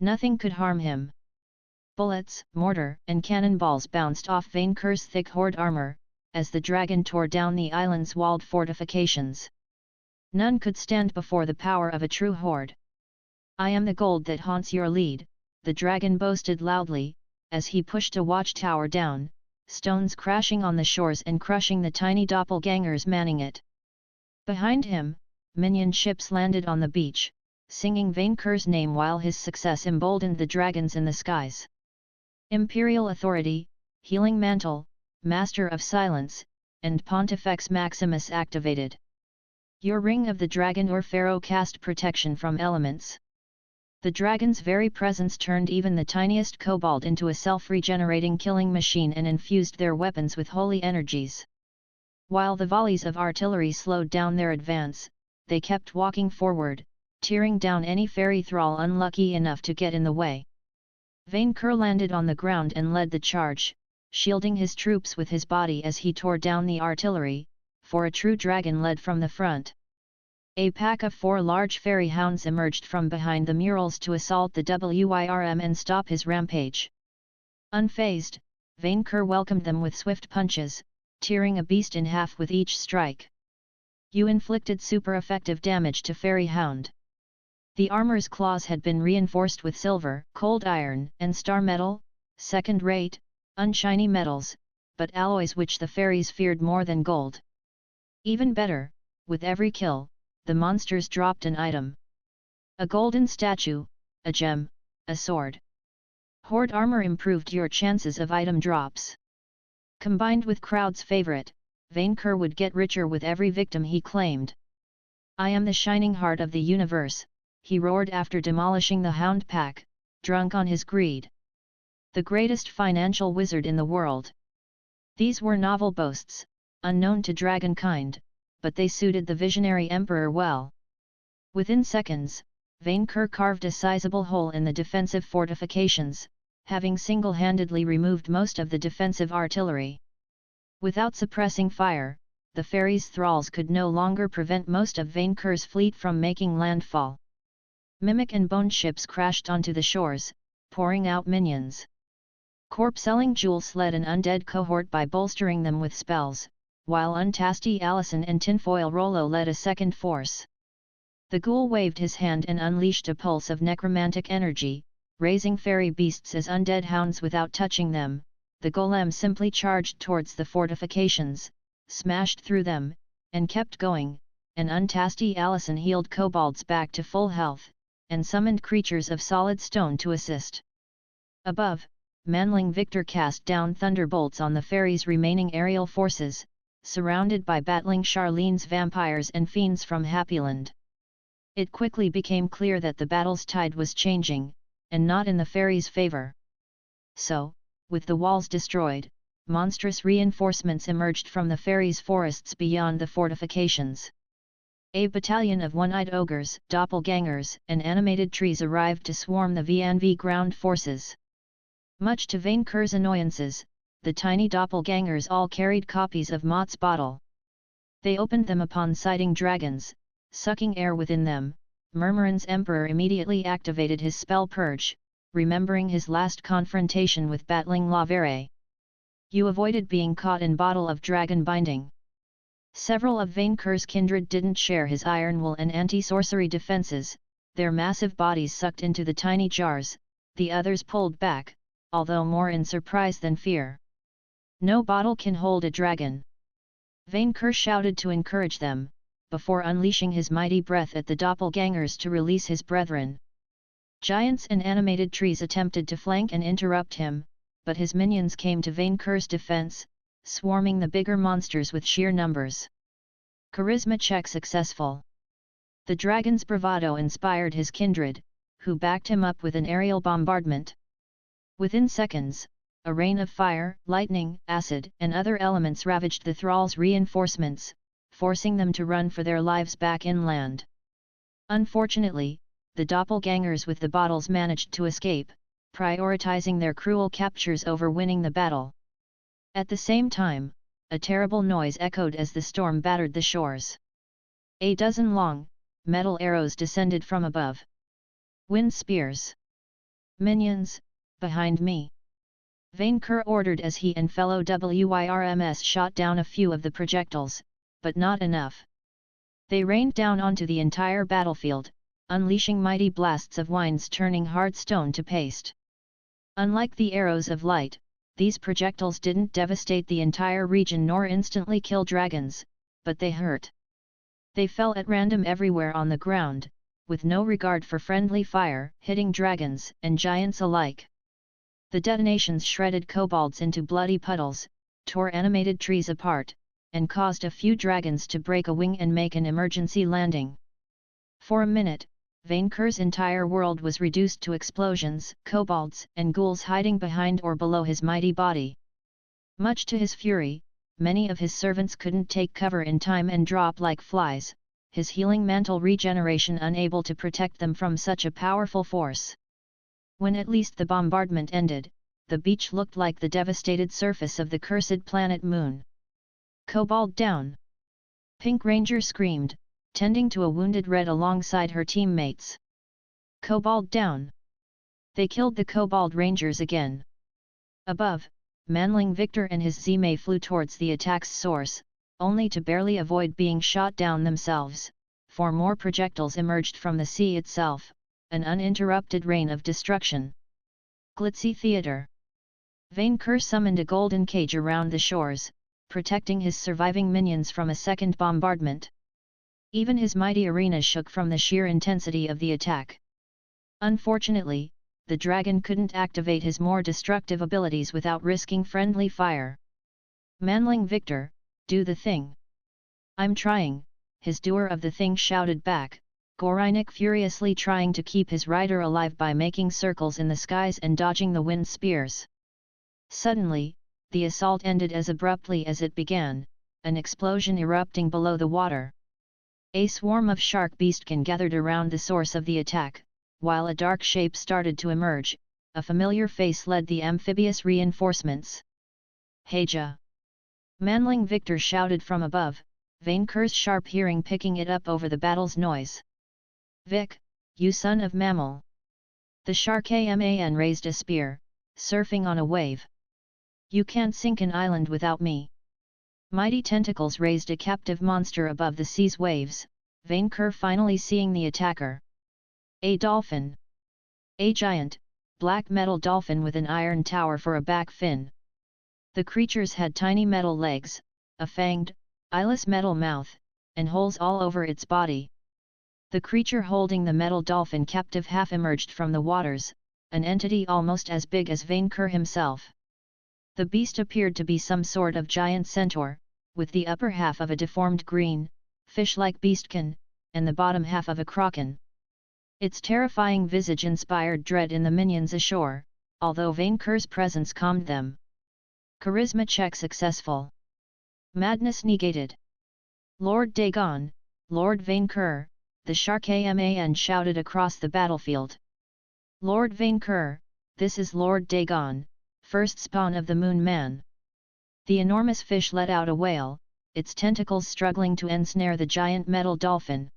Nothing could harm him. Bullets, mortar, and cannonballs bounced off Vainqueur's thick hoard armor, as the dragon tore down the island's walled fortifications. None could stand before the power of a true hoard. "I am the gold that haunts your lead," the dragon boasted loudly, as he pushed a watchtower down, stones crashing on the shores and crushing the tiny doppelgangers manning it. Behind him, minion ships landed on the beach, singing Vainqueur's name while his success emboldened the dragons in the skies. Imperial authority, healing mantle, master of silence, and Pontifex Maximus activated. Your ring of the dragon or pharaoh cast protection from elements. The dragon's very presence turned even the tiniest kobold into a self-regenerating killing machine and infused their weapons with holy energies. While the volleys of artillery slowed down their advance, they kept walking forward, tearing down any fairy thrall unlucky enough to get in the way. Vainqueur landed on the ground and led the charge, shielding his troops with his body as he tore down the artillery, for a true dragon led from the front. A pack of 4 large fairy hounds emerged from behind the murals to assault the Wyrm and stop his rampage. Unfazed, Vainqueur welcomed them with swift punches, tearing a beast in half with each strike. You inflicted super effective damage to Fairy Hound. The armor's claws had been reinforced with silver, cold iron, and star metal, second-rate, unshiny metals, but alloys which the fairies feared more than gold. Even better, with every kill, the monsters dropped an item. A golden statue, a gem, a sword. Hoard armor improved your chances of item drops. Combined with crowd's favorite, Vainqueur would get richer with every victim he claimed. "I am the shining heart of the universe," he roared after demolishing the hound pack, drunk on his greed. The greatest financial wizard in the world. These were novel boasts, unknown to dragonkind, but they suited the visionary emperor well. Within seconds, Vainqueur carved a sizable hole in the defensive fortifications, having single-handedly removed most of the defensive artillery. Without suppressing fire, the fairies' thralls could no longer prevent most of Vainqueur's fleet from making landfall. Mimic and bone ships crashed onto the shores, pouring out minions. Corpse-selling Jules led an undead cohort by bolstering them with spells, while Untasty Allison and Tinfoil Rollo led a second force. The ghoul waved his hand and unleashed a pulse of necromantic energy, raising fairy beasts as undead hounds without touching them. The golem simply charged towards the fortifications, smashed through them, and kept going, and Untasty Allison healed kobolds back to full health, and summoned creatures of solid stone to assist. Above, Manling Victor cast down thunderbolts on the fairies' remaining aerial forces, surrounded by battling Charlene's vampires and fiends from Happyland. It quickly became clear that the battle's tide was changing, and not in the fairies' favor. So, with the walls destroyed, monstrous reinforcements emerged from the fairies' forests beyond the fortifications. A battalion of one-eyed ogres, doppelgangers, and animated trees arrived to swarm the VNV ground forces. Much to Vainqueur's annoyances, the tiny doppelgangers all carried copies of Mott's bottle. They opened them upon sighting dragons, sucking air within them. Murmurin's emperor immediately activated his spell purge, remembering his last confrontation with battling Lavere. You avoided being caught in bottle of dragon binding. Several of Vainqueur's kindred didn't share his iron wool and anti-sorcery defenses, their massive bodies sucked into the tiny jars, the others pulled back, although more in surprise than fear. No bottle can hold a dragon. Vainqueur shouted to encourage them, before unleashing his mighty breath at the doppelgangers to release his brethren. Giants and animated trees attempted to flank and interrupt him, but his minions came to Vainqueur's defense, swarming the bigger monsters with sheer numbers. Charisma check successful. The dragon's bravado inspired his kindred, who backed him up with an aerial bombardment. Within seconds, a rain of fire, lightning, acid, and other elements ravaged the thralls' reinforcements, forcing them to run for their lives back inland. Unfortunately, the doppelgangers with the bottles managed to escape, prioritizing their cruel captures over winning the battle. At the same time, a terrible noise echoed as the storm battered the shores. A dozen long, metal arrows descended from above. Wind spears. Minions, behind me! Vainqueur ordered as he and fellow WIRMs shot down a few of the projectiles, but not enough. They rained down onto the entire battlefield, unleashing mighty blasts of winds turning hard stone to paste. Unlike the arrows of light, these projectiles didn't devastate the entire region nor instantly kill dragons, but they hurt. They fell at random everywhere on the ground, with no regard for friendly fire, hitting dragons and giants alike. The detonations shredded kobolds into bloody puddles, tore animated trees apart, and caused a few dragons to break a wing and make an emergency landing. For a minute, Vainqueur's entire world was reduced to explosions, kobolds and ghouls hiding behind or below his mighty body. Much to his fury, many of his servants couldn't take cover in time and drop like flies, his healing mantle regeneration unable to protect them from such a powerful force. When at least the bombardment ended, the beach looked like the devastated surface of the cursed planet Moon. Kobold down! Pink Ranger screamed, tending to a wounded Red alongside her teammates. Kobold down! They killed the Kobold Rangers again. Above, Manling Victor and his Zime flew towards the attack's source, only to barely avoid being shot down themselves, for more projectiles emerged from the sea itself, an uninterrupted rain of destruction. Glitzy Theater. Vainqueur summoned a golden cage around the shores, protecting his surviving minions from a second bombardment. Even his mighty arena shook from the sheer intensity of the attack. Unfortunately, the dragon couldn't activate his more destructive abilities without risking friendly fire. Manling Victor, do the thing! I'm trying, his doer of the thing shouted back, Gorinik furiously trying to keep his rider alive by making circles in the skies and dodging the wind spears. Suddenly, the assault ended as abruptly as it began, an explosion erupting below the water. A swarm of shark beastkin gathered around the source of the attack, while a dark shape started to emerge, a familiar face led the amphibious reinforcements. Heja! Manling Victor shouted from above, Vainqueur's sharp hearing picking it up over the battle's noise. Vic, you son of mammal! The shark man raised a spear, surfing on a wave. You can't sink an island without me. Mighty tentacles raised a captive monster above the sea's waves, Vainqueur finally seeing the attacker. A dolphin. A giant, black metal dolphin with an iron tower for a back fin. The creatures had tiny metal legs, a fanged, eyeless metal mouth, and holes all over its body. The creature holding the metal dolphin captive half emerged from the waters, an entity almost as big as Vainqueur himself. The beast appeared to be some sort of giant centaur, with the upper half of a deformed green, fish-like beastkin, and the bottom half of a kraken. Its terrifying visage inspired dread in the minions ashore, although Vainqueur's presence calmed them. Charisma check successful. Madness negated. Lord Dagon, Lord Vainqueur, the shark man shouted across the battlefield. Lord Vainqueur, this is Lord Dagon, first spawn of the Moon Man. The enormous fish let out a wail, its tentacles struggling to ensnare the giant metal dolphin.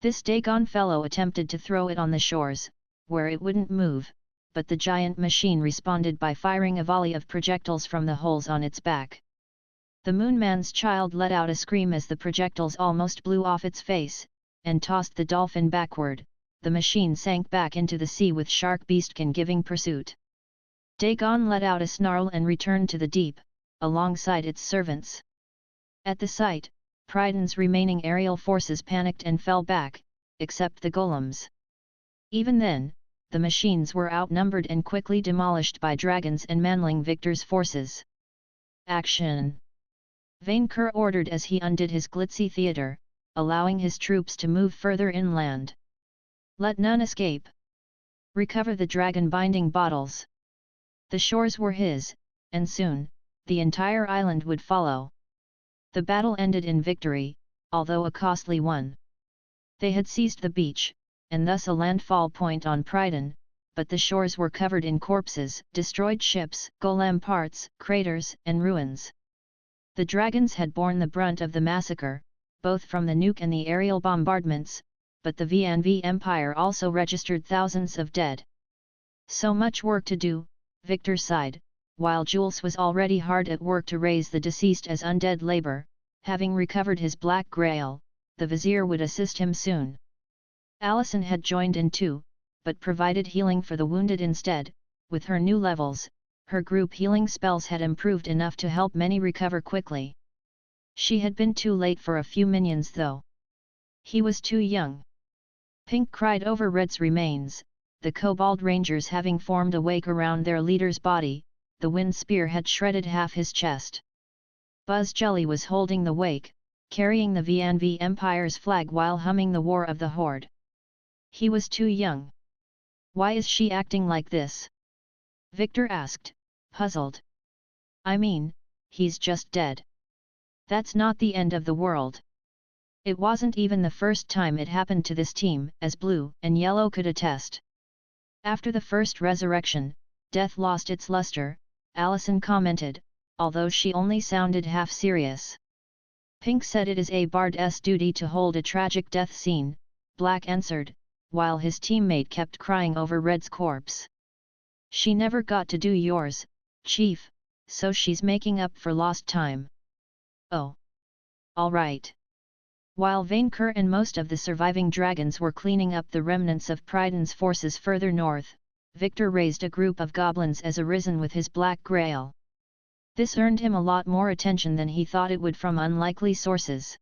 This Dagon fellow attempted to throw it on the shores, where it wouldn't move, but the giant machine responded by firing a volley of projectiles from the holes on its back. The Moon Man's child let out a scream as the projectiles almost blew off its face, and tossed the dolphin backward. The machine sank back into the sea with shark beastkin giving pursuit. Dagon let out a snarl and returned to the deep, alongside its servants. At the sight, Priden's remaining aerial forces panicked and fell back, except the golems. Even then, the machines were outnumbered and quickly demolished by dragons and Manling Victor's forces. Action! Vainqueur ordered as he undid his glitzy theater, allowing his troops to move further inland. Let none escape. Recover the dragon-binding bottles. The shores were his, and soon, the entire island would follow. The battle ended in victory, although a costly one. They had seized the beach, and thus a landfall point on Priden, but the shores were covered in corpses, destroyed ships, golem parts, craters, and ruins. The dragons had borne the brunt of the massacre, both from the nuke and the aerial bombardments, but the VNV Empire also registered thousands of dead. So much work to do, Victor sighed, while Jules was already hard at work to raise the deceased as undead labor. Having recovered his black grail, the vizier would assist him soon. Allison had joined in too, but provided healing for the wounded instead. With her new levels, her group healing spells had improved enough to help many recover quickly. She had been too late for a few minions though. He was too young. Pink cried over Red's remains, the Kobold Rangers having formed a wake around their leader's body. The wind spear had shredded half his chest. Buzz Jelly was holding the wake, carrying the VNV Empire's flag while humming the War of the Horde. He was too young. Why is she acting like this? Victor asked, puzzled. I mean, he's just dead. That's not the end of the world. It wasn't even the first time it happened to this team, as Blue and Yellow could attest. After the first resurrection, death lost its luster, Allison commented, although she only sounded half serious. Pink said it is a bard's duty to hold a tragic death scene, Black answered, while his teammate kept crying over Red's corpse. She never got to do yours, Chief, so she's making up for lost time. Oh. All right. While Vainqueur and most of the surviving dragons were cleaning up the remnants of Pryden's forces further north, Victor raised a group of goblins as arisen with his black grail. This earned him a lot more attention than he thought it would from unlikely sources.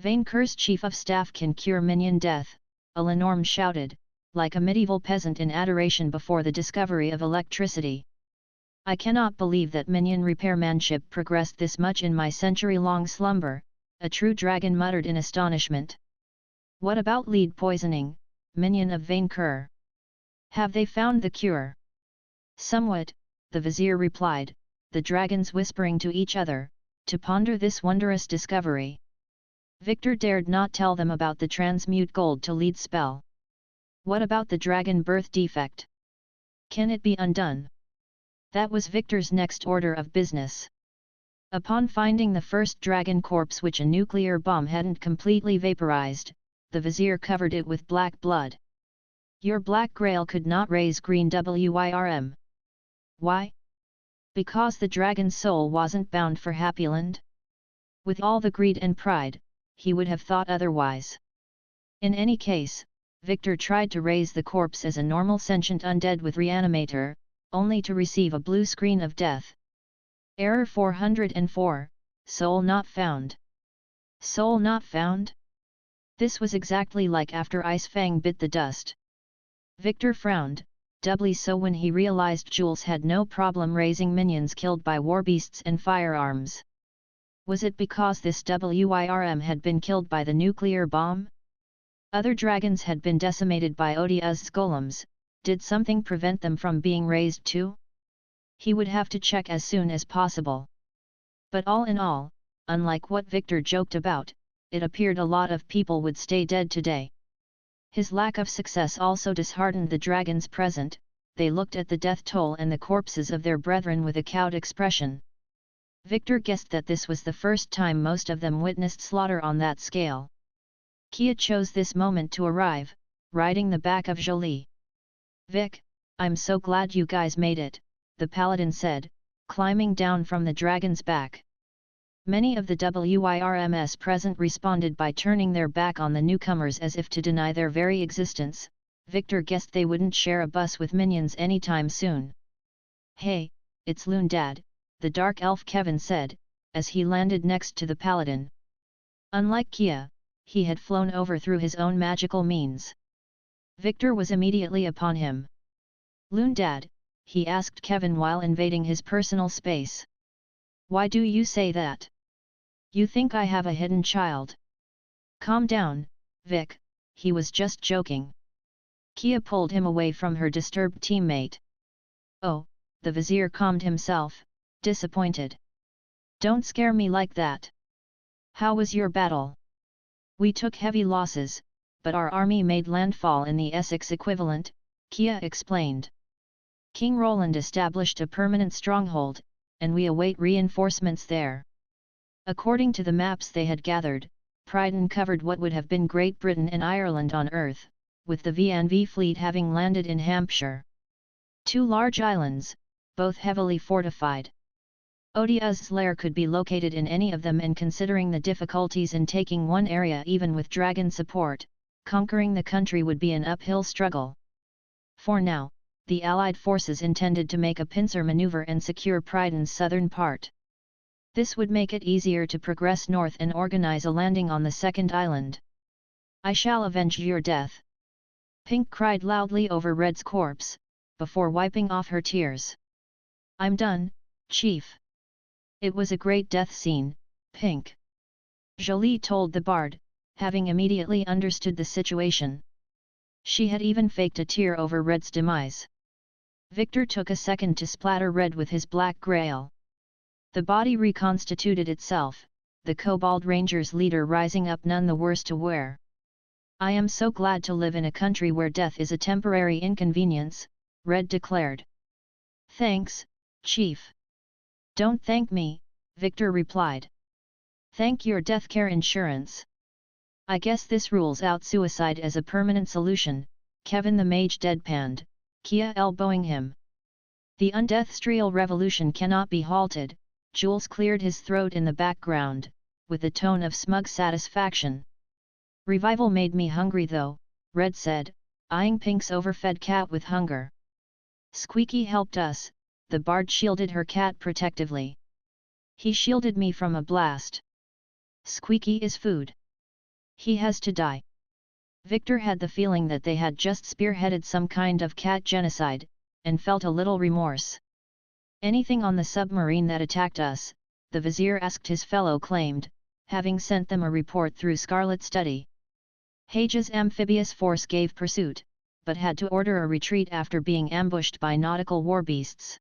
Vainqueur's chief of staff can cure minion death, a Lenormand shouted, like a medieval peasant in adoration before the discovery of electricity. I cannot believe that minion repairmanship progressed this much in my century-long slumber, a true dragon muttered in astonishment. What about lead poisoning, minion of Vainqueur? Have they found the cure? Somewhat, the vizier replied, the dragons whispering to each other, to ponder this wondrous discovery. Victor dared not tell them about the transmute gold to lead spell. What about the dragon birth defect? Can it be undone? That was Victor's next order of business. Upon finding the first dragon corpse which a nuclear bomb hadn't completely vaporized, the vizier covered it with black blood. Your black grail could not raise green WIRM. Why? Because the dragon's soul wasn't bound for Happyland? With all the greed and pride, he would have thought otherwise. In any case, Victor tried to raise the corpse as a normal sentient undead with reanimator, only to receive a blue screen of death. Error 404, Soul not found. Soul not found? This was exactly like after Ice Fang bit the dust. Victor frowned, doubly so when he realized Jules had no problem raising minions killed by warbeasts and firearms. Was it because this WIRM had been killed by the nuclear bomb? Other dragons had been decimated by Odia's golems. Did something prevent them from being raised too? He would have to check as soon as possible. But all in all, unlike what Victor joked about, it appeared a lot of people would stay dead today. His lack of success also disheartened the dragons present. They looked at the death toll and the corpses of their brethren with a cowed expression. Victor guessed that this was the first time most of them witnessed slaughter on that scale. Kia chose this moment to arrive, riding the back of Jolie. Vic, I'm so glad you guys made it, the paladin said, climbing down from the dragon's back. Many of the WIRMs present responded by turning their back on the newcomers as if to deny their very existence. Victor guessed they wouldn't share a bus with minions anytime soon. Hey, it's Loon Dad, the dark elf Kevin said, as he landed next to the paladin. Unlike Kia, he had flown over through his own magical means. Victor was immediately upon him. Loon Dad, he asked Kevin while invading his personal space. Why do you say that? You think I have a hidden child? Calm down, Vic, he was just joking. Kia pulled him away from her disturbed teammate. Oh, the vizier calmed himself, disappointed. Don't scare me like that. How was your battle? We took heavy losses, but our army made landfall in the Essex equivalent, Kia explained. King Roland established a permanent stronghold, and we await reinforcements there. According to the maps they had gathered, Pryden covered what would have been Great Britain and Ireland on Earth, with the VNV fleet having landed in Hampshire. 2 large islands, both heavily fortified. Odia's lair could be located in any of them, and considering the difficulties in taking one area even with dragon support, conquering the country would be an uphill struggle. For now, the Allied forces intended to make a pincer maneuver and secure Pryden's southern part. This would make it easier to progress north and organize a landing on the second island. "I shall avenge your death," Pink cried loudly over Red's corpse, before wiping off her tears. "I'm done, Chief." "It was a great death scene, Pink," Jolie told the bard, having immediately understood the situation. She had even faked a tear over Red's demise. Victor took a second to splatter Red with his black grail. The body reconstituted itself, the Kobold Rangers' leader rising up none the worse to wear. "I am so glad to live in a country where death is a temporary inconvenience," Red declared. "Thanks, Chief." "Don't thank me," Victor replied. "Thank your deathcare insurance." "I guess this rules out suicide as a permanent solution," Kevin the Mage deadpanned, Kia elbowing him. "The undeathstrial revolution cannot be halted," Jules cleared his throat in the background, with a tone of smug satisfaction. "Revival made me hungry though," Red said, eyeing Pink's overfed cat with hunger. "Squeaky helped us," the bard shielded her cat protectively. "He shielded me from a blast. Squeaky is food. He has to die." Victor had the feeling that they had just spearheaded some kind of cat genocide, and felt a little remorse. "Anything on the submarine that attacked us?" the Vizier asked his fellow claimed, having sent them a report through Scarlet Study. "Hage's amphibious force gave pursuit, but had to order a retreat after being ambushed by nautical warbeasts.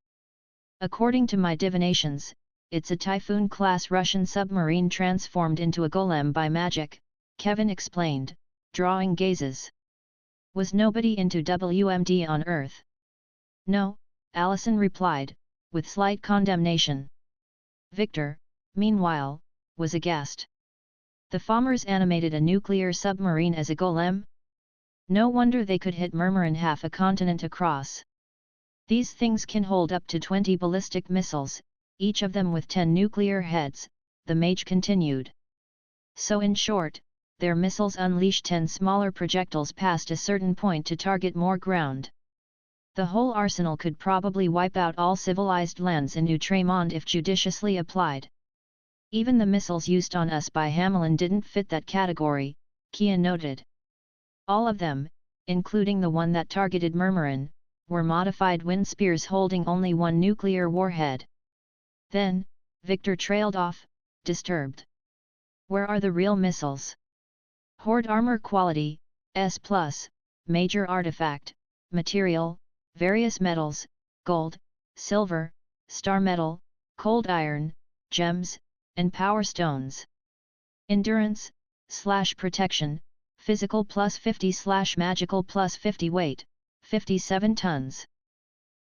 According to my divinations, it's a Typhoon-class Russian submarine transformed into a golem by magic," Kevin explained, drawing gazes. "Was nobody into WMD on Earth?" "No," Allison replied, with slight condemnation. Victor, meanwhile, was aghast. The Fommers animated a nuclear submarine as a golem? No wonder they could hit Murmurin half a continent across. "These things can hold up to 20 ballistic missiles, each of them with 10 nuclear heads," the mage continued. "So in short, their missiles unleash 10 smaller projectiles past a certain point to target more ground. The whole arsenal could probably wipe out all civilized lands in Outremont if judiciously applied. Even the missiles used on us by Hamelin didn't fit that category," Kia noted. "All of them, including the one that targeted Murmurin, were modified wind spears holding only one nuclear warhead." Then, Victor trailed off, disturbed. "Where are the real missiles? Hoard armor quality, S+, major artifact, material, various metals, gold, silver, star metal, cold iron, gems, and power stones. Endurance, /protection, physical +50 / magical +50 weight, 57 tons.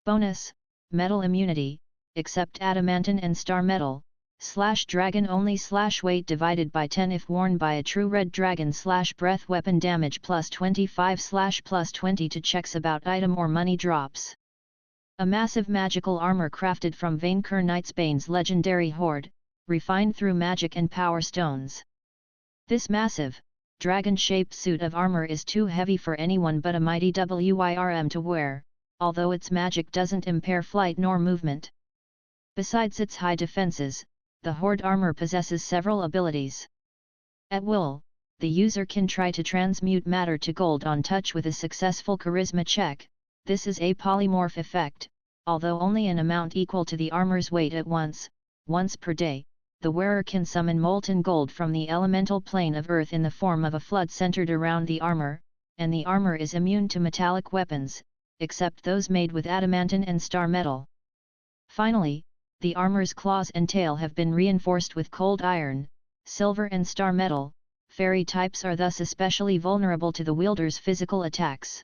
Bonus, metal immunity, except adamantine and star metal, /dragon only /weight divided by 10 if worn by a true red dragon /breath weapon damage +25 +20 to checks about item or money drops. A massive magical armor crafted from Vainqueur Knightsbane's legendary hoard, refined through magic and power stones. This massive, dragon-shaped suit of armor is too heavy for anyone but a mighty Wirm to wear, although its magic doesn't impair flight nor movement. Besides its high defenses, the hoard armor possesses several abilities. At will, the user can try to transmute matter to gold on touch with a successful charisma check. This is a polymorph effect, although only an amount equal to the armor's weight at once per day. The wearer can summon molten gold from the elemental plane of Earth in the form of a flood centered around the armor, and the armor is immune to metallic weapons, except those made with adamantine and star metal. Finally, the armor's claws and tail have been reinforced with cold iron, silver and star metal. Fairy types are thus especially vulnerable to the wielder's physical attacks.